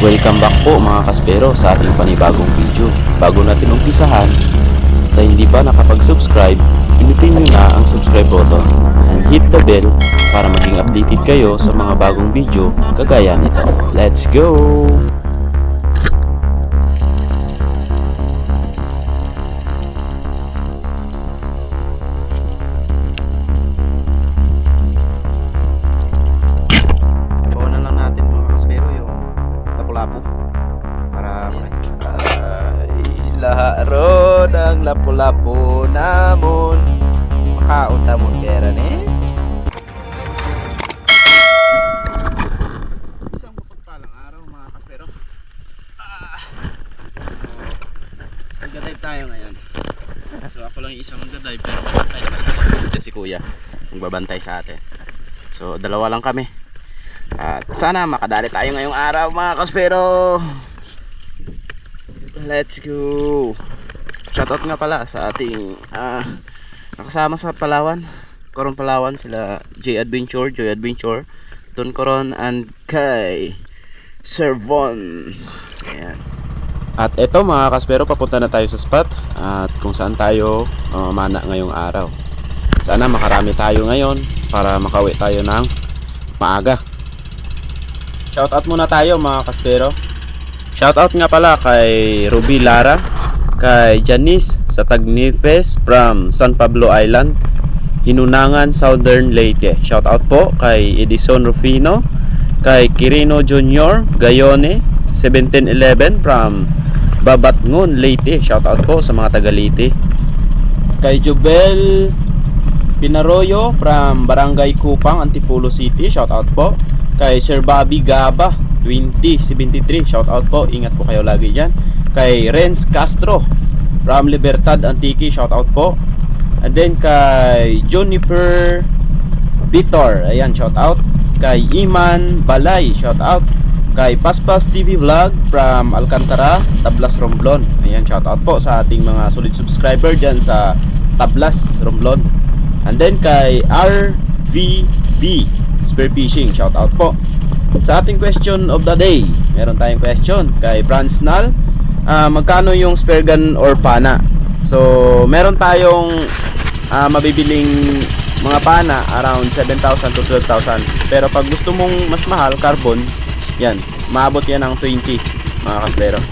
Welcome back po mga kaspero sa ating panibagong video. Bago natin umpisahan, sa hindi pa nakapag-subscribe, pinutin nyo na ang subscribe button and hit the bell para maging updated kayo sa mga bagong video kagaya nito. Let's go! Bawalan lang natin mga kaspero yung lapu-lapu para Laharo ng lapu-lapu namon makaunta mo pera ni. isang mapagpalang araw mga kaspero. So magdadive tayo ngayon. So ako lang yung isang magdadive pero magbantay naman si kuya magbabantay sa atin. So dalawa lang kami at sana makadali tayo ngayong araw mga kaspero. Let's go. Shoutout nga pala sa ating nakasama sa Palawan, Coron Palawan, sila Joy Adventure, Don Coron and kay Sir Von. Ayan. At eto mga kaspero, papunta na tayo sa spot at kung saan tayo mamana ngayong araw. Sana makarami tayo ngayon para makauwi tayo ng maaga. Shoutout muna tayo mga kaspero. Shoutout nga pala kay Ruby Lara, kay Janice sa Tagnifes from San Pablo Island, Hinunangan, Southern Leyte. Shoutout po kay Edison Rufino, kay Quirino Jr. Gayone 1711 from Babatngon, Leyte. Shoutout po sa mga taga Leyte. Kay Jubel Pinaroyo from Barangay Kupang, Antipolo City. Shoutout po. Kay Sir Bobby Gaba 2073, shout out po, ingat po kayo lagi dyan. Kay Renz Castro from Libertad Antique, shout out po. And then kay Juniper Vitor, ayan, shout out. Kay Iman Balay, shout out. Kay Paspas TV Vlog from Alcantara, Tablas, Romblon, ayan, shout out po sa ating mga solid subscriber dyan sa Tablas, Romblon. And then kay RVB Spearfishing, shout out po. Sa ating question of the day, meron tayong question kay Franz Nal. Magkano yung spear gun or pana? So meron tayong mabibiling mga pana around 7,000 to 12,000. Pero pag gusto mong mas mahal, carbon, yan, maabot yan ng 20 mga kaspero.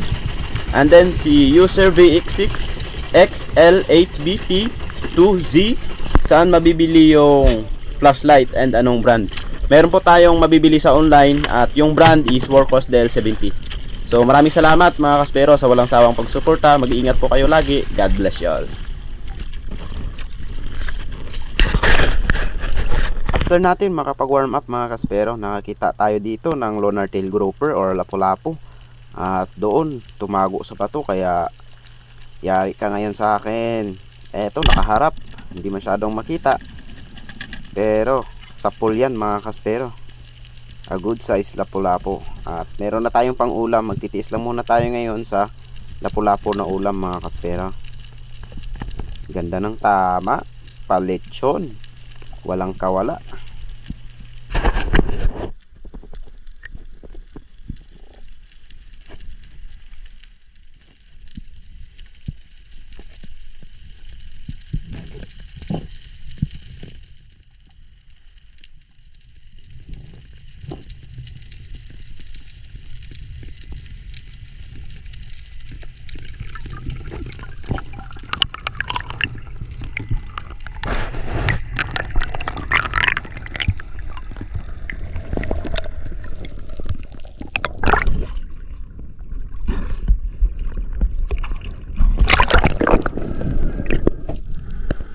And then si user VX6 XL8BT2Z, saan mabibili yung flashlight and anong brand? Meron po tayong mabibili sa online at yung brand is Workhorse DL70. So maraming salamat mga kaspero sa walang sawang pagsuporta. Mag-iingat po kayo lagi. God bless you all. After natin makapag-warm up mga kaspero, nakakita tayo dito ng Lonar Tail Grouper or lapu-lapu. At doon tumago sa bato, kaya yari ka ngayon sa akin. Eto, nakaharap, hindi masyadong makita. Pero sa pool yan mga kaspero, a good size lapu-lapu. At meron na tayong pang ulam. Magtitiis lang muna tayo ngayon sa lapu-lapu na ulam mga kaspero. Ganda ng tama, paletsyon, walang kawala.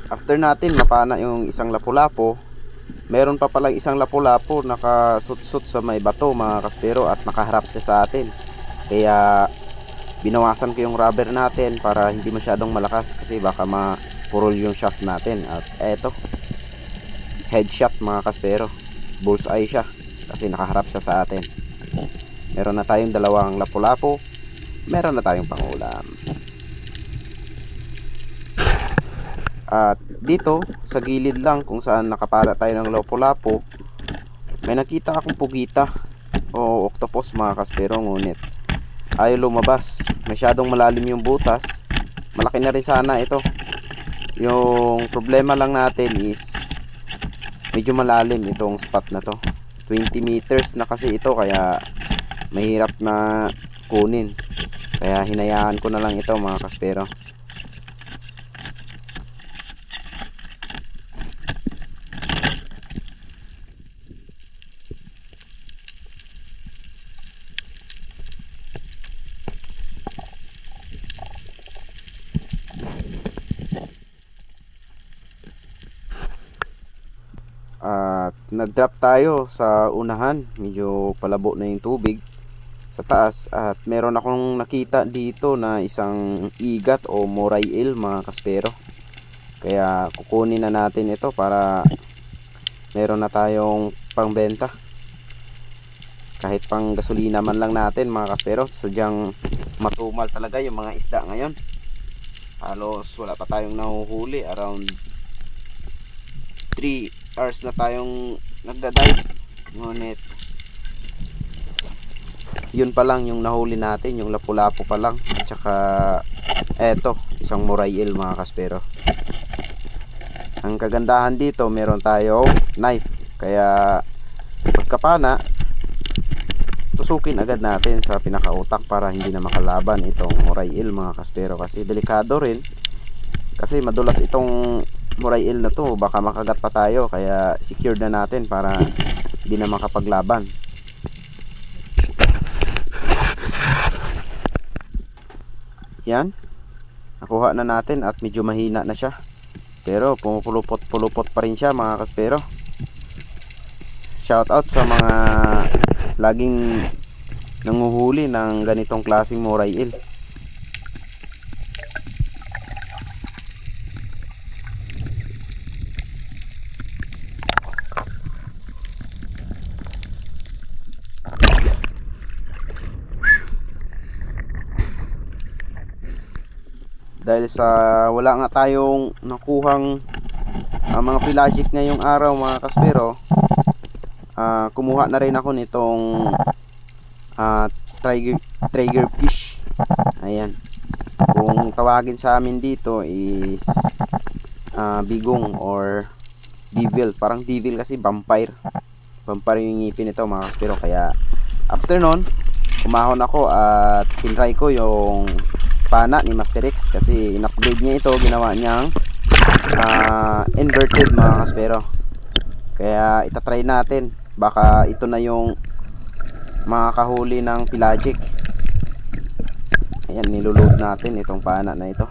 After natin mapana yung isang lapu-lapu, meron pa palang isang lapu-lapu nakasut-sut sa may bato mga kaspero at nakaharap siya sa atin. Kaya binawasan ko yung rubber natin para hindi masyadong malakas kasi baka mapurol yung shaft natin. At eto, headshot mga kaspero, bullseye siya kasi nakaharap siya sa atin. Meron na tayong dalawang lapu-lapu, meron na tayong pangulam. At dito sa gilid lang kung saan nakapara tayo ng lapu-lapu, may nakita akong pugita. o octopus mga kaspero, ngunit ayaw lumabas. Masyadong malalim yung butas. Malaki na rin sana ito. Yung problema lang natin is medyo malalim itong spot na to. 20 meters na kasi ito, kaya mahirap na kunin. Kaya hinayaan ko na lang ito mga kaspero. At nag-drop tayo sa unahan. Medyo palabo na yung tubig sa taas. At meron akong nakita dito na isang igat o moray eel mga kaspero. Kaya kukunin na natin ito para meron na tayong pangbenta. Kahit pang gasolina man lang natin mga kaspero. Sadyang matumal talaga yung mga isda ngayon. Halos wala pa tayong nahuhuli. Around 3 hours na tayong nagda-dive. Ngunit yun pa lang yung nahuli natin, yung lapu-lapu pa lang. At saka eto, isang moray eel mga kaspero. Ang kagandahan dito, meron tayong knife. Kaya pagkapana, tusukin agad natin sa pinakautak para hindi na makalaban itong moray eel mga kaspero. Kasi delikado rin. Kasi madulas itong moray eel na to, baka makagat pa tayo. Kaya secured na natin para hindi na makapaglaban. Yan, nakuha na natin at medyo mahina na siya. Pero pumupulupot-pulupot pa rin siya mga kaspero. Shout out sa mga laging nanguhuli ng ganitong klaseng moray eel. Dahil sa wala nga tayong nakuhang mga pelagic ngayong araw mga kaspero, kumuha na rin ako nitong trigger fish. Ayan, kung tawagin sa amin dito is bigong or devil. Parang devil kasi vampire yung ngipin nito mga kaspero. Kaya after nun, umahon ako at tinry ko yung pana ni Master X kasi in-upgrade niya ito, ginawa niyang inverted mga kaspero. Kaya itatry natin, baka ito na yung makakahuli ng pelagic. Ayan, niloload natin itong pana na ito.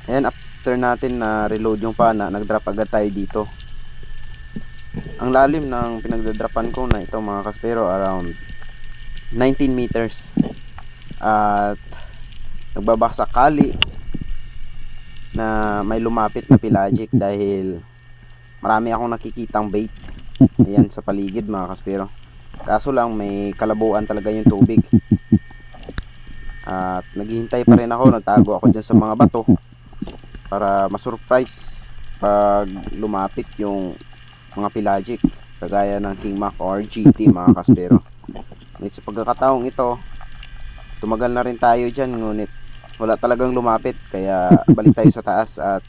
Ayan, after natin na reload yung pana, nag-drop agad tayo dito. Ang lalim ng pinagdadropan ko na ito mga kaspero, around 19 meters. At nagbabaksak kali na may lumapit na pelagic dahil marami akong nakikitang bait. Ayan sa paligid mga kaspero. Kaso lang may kalabuan talaga yung tubig. At naghihintay pa rin ako, nagtago ako dyan sa mga bato para masurprise pag lumapit yung mga pelagic kagaya ng King Mac or GT mga kaspero. Ngunit sa pagkakataong ito, tumagal na rin tayo dyan, ngunit wala talagang lumapit. Kaya balik tayo sa taas at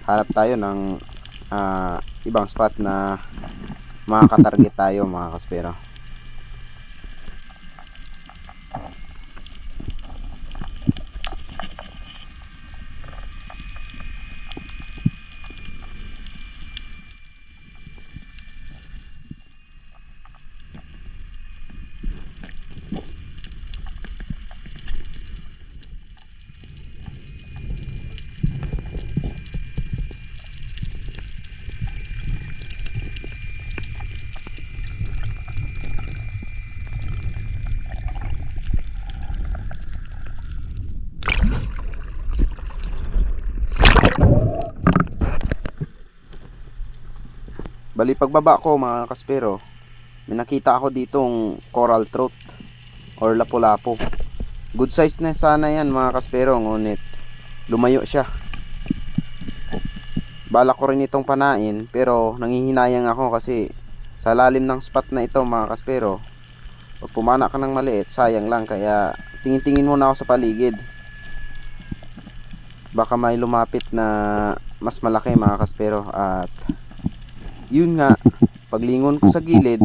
hanap tayo ng ibang spot na makakatarget tayo mga kaspero. Bali pagbaba ko mga kaspero, may nakita ako ditong coral trout or lapu-lapu. Good size na sana yan mga kaspero, ngunit lumayo siya. Balak ko rin itong panain pero nanghihinayang ako kasi sa lalim ng spot na ito mga kaspero, pag pumana ka ng maliit sayang lang. Kaya tingin-tingin muna ako sa paligid, baka may lumapit na mas malaki mga kaspero. At yun nga, paglingon ko sa gilid,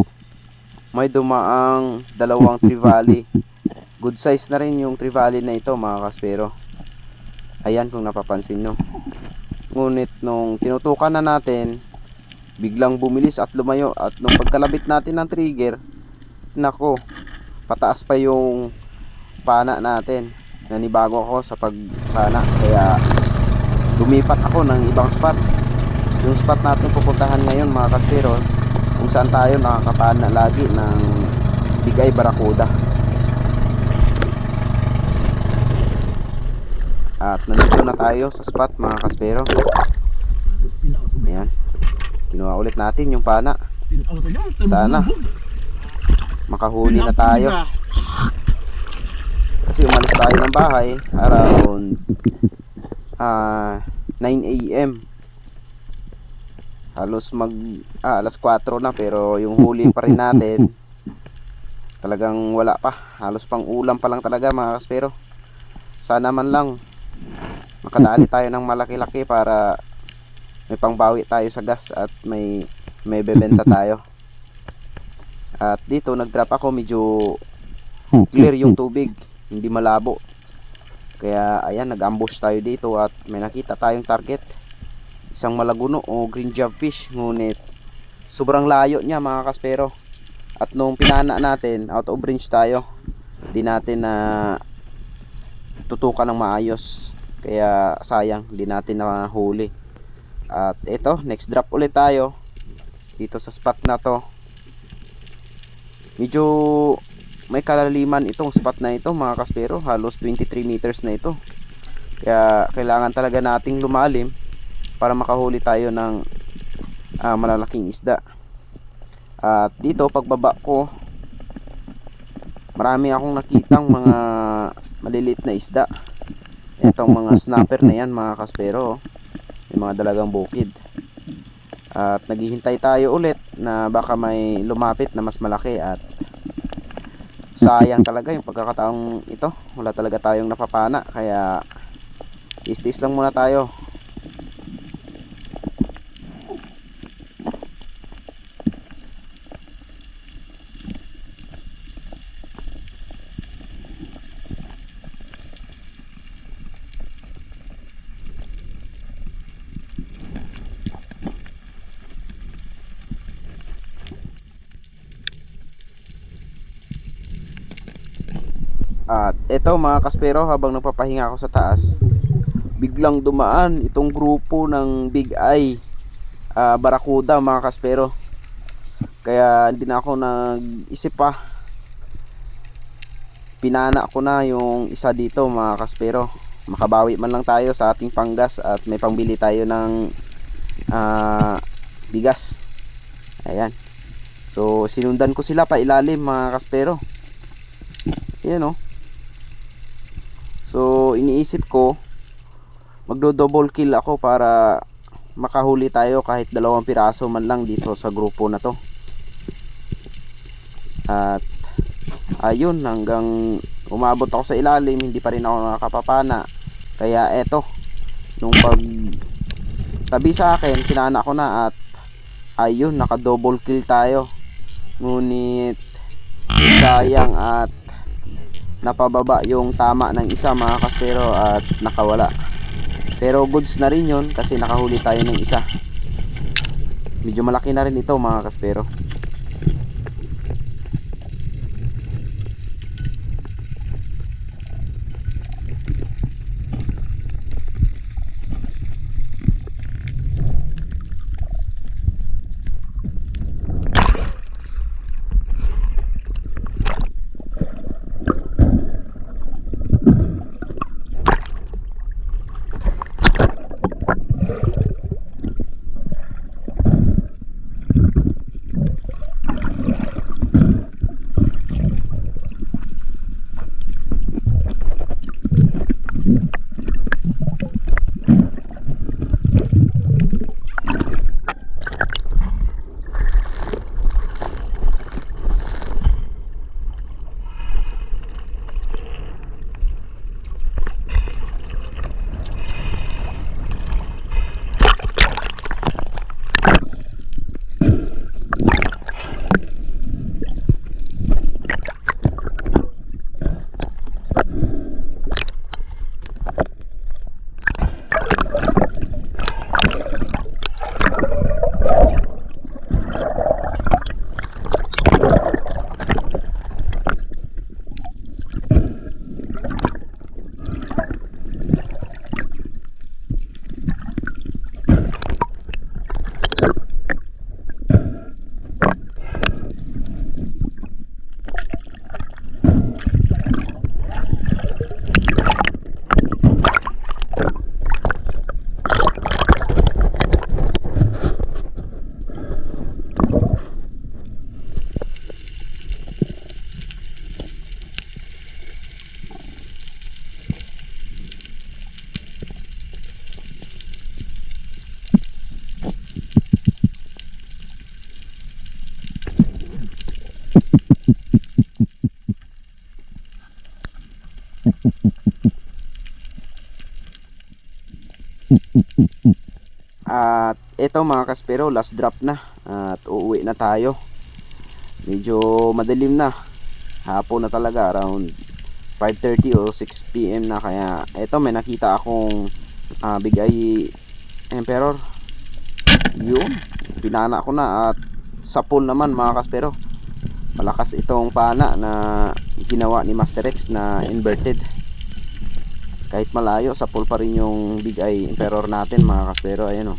may dumaang dalawang trevally. Good size na rin yung trevally na ito mga kaspero. Ayan kung napapansin nyo. Ngunit nung tinutukan na natin, biglang bumilis at lumayo. At nung pagkalabit natin ng trigger, nako, pataas pa yung pana natin. Nanibago ako sa pagpana, kaya lumipat ako ng ibang spot. Yung spot natin pupuntahan ngayon mga kaspero, kung saan tayo nakakapana lagi ng bigay barakuda. At nandito na tayo sa spot mga kaspero. Ayan, kinuha ulit natin yung pana. Sana makahuli na tayo, kasi umalis tayo ng bahay around 9 AM. Halos alas 4 na, pero yung huli pa rin natin talagang wala pa. Halos pang ulam pa lang talaga mga kaspero. Sana man lang makadali tayo ng malaki-laki para may pangbawi tayo sa gas at may bebenta tayo. At dito nag-drop ako, medyo clear yung tubig, hindi malabo. Kaya ayan, nag-ambush tayo dito at may nakita tayong target, isang malaguno o green jobfish. Ngunit sobrang layo niya mga kaspero. At nung pinana natin, out of range tayo, di natin na tutukan ng maayos. Kaya sayang, di natin na huli. At ito, next drop ulit tayo dito sa spot na to. Medyo may kalaliman itong spot na ito mga kaspero, halos 23 meters na ito. Kaya kailangan talaga nating lumalim para makahuli tayo ng malalaking isda. At dito pagbaba ko, marami akong nakitang mga maliliit na isda. Itong mga snapper na yan mga kaspero, yung mga dalagang bukid. At naghihintay tayo ulit na baka may lumapit na mas malaki. At sayang talaga yung pagkakataong ito, wala talaga tayong napapana. Kaya istis lang muna tayo. At eto mga kaspero, habang nagpapahinga ako sa taas, biglang dumaan itong grupo ng Big Eye Barakuda mga kaspero. Kaya hindi na ako nag-isip pa, pinana ko na yung isa dito mga kaspero. Makabawi man lang tayo sa ating panggas at may pangbili tayo ng bigas. Ayan. So sinundan ko sila pa ilalim mga kaspero. Ayan o. So iniisip ko magdo double kill ako para makahuli tayo kahit 2 piraso man lang dito sa grupo na to. At ayun, hanggang umabot ako sa ilalim, hindi pa rin ako nakakapapana. Kaya eto, nung pag tabi sa akin, pinana ko na at ayun, naka double kill tayo. Ngunit sayang at napababa yung tama ng isa mga kaspero at nakawala. Pero goods na rin yun kasi nakahuli tayo ng isa. Medyo malaki na rin ito mga kaspero. At ito mga kaspero, last drop na at uuwi na tayo. Medyo madilim na, hapon na talaga, around 5:30 o 6 PM na. Kaya ito, may nakita akong Big Eye Emperor. Yun, pinana ko na at sa pool naman mga kaspero. Malakas itong pana na ginawa ni Master X na inverted. Kahit malayo, sa pool pa rin yung Big Eye Emperor natin mga kaspero. Ayan o.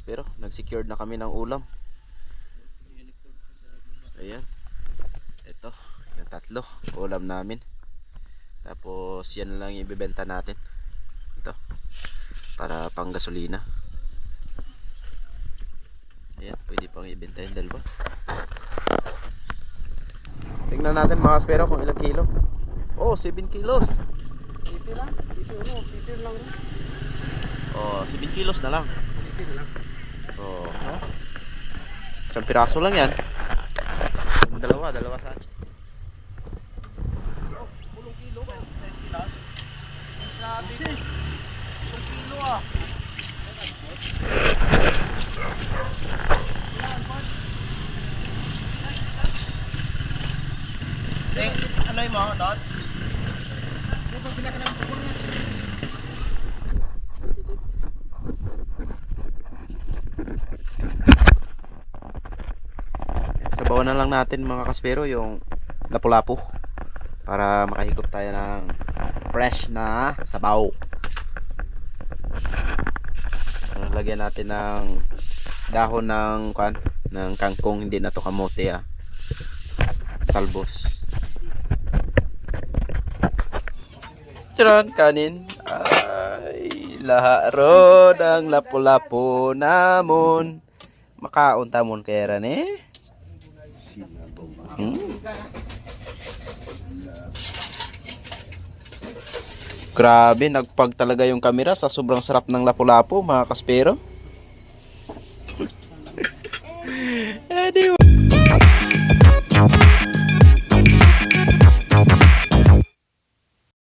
kaspero. Nag-secured na kami ng ulam. Ayan. Ito, yung tatlo. Ulam namin. Tapos yan lang yung ibebenta natin. Ito. Para pang gasolina. Ayan, pwede pang ibenta yung dalawa. Tingnan natin mga kaspero kung ilang kilo. Oh, 7 kilos. Ito lang. Ito lang. Oh, 7 kilos na lang. Ito lang. Oh, isang piraso lang yan. Dalawa sa. Oh, 10 kilo ba? 6 kilos? Grabe. 10 kilo ah. Ano yung mga dot? Di ba pinaka ng bubong yan? Sabawan na lang natin mga kaspero yung lapu-lapu para makahigop tayo ng fresh na sabaw. Lagyan natin ng dahon ng kangkong, hindi na to kamote talbos. Tiyan kanin ay laharo ng lapu-lapu namon. Makaon tamon kaya ran Grabe, nagpag talaga yung camera sa sobrang sarap ng lapu-lapu mga kaspero. Anyway.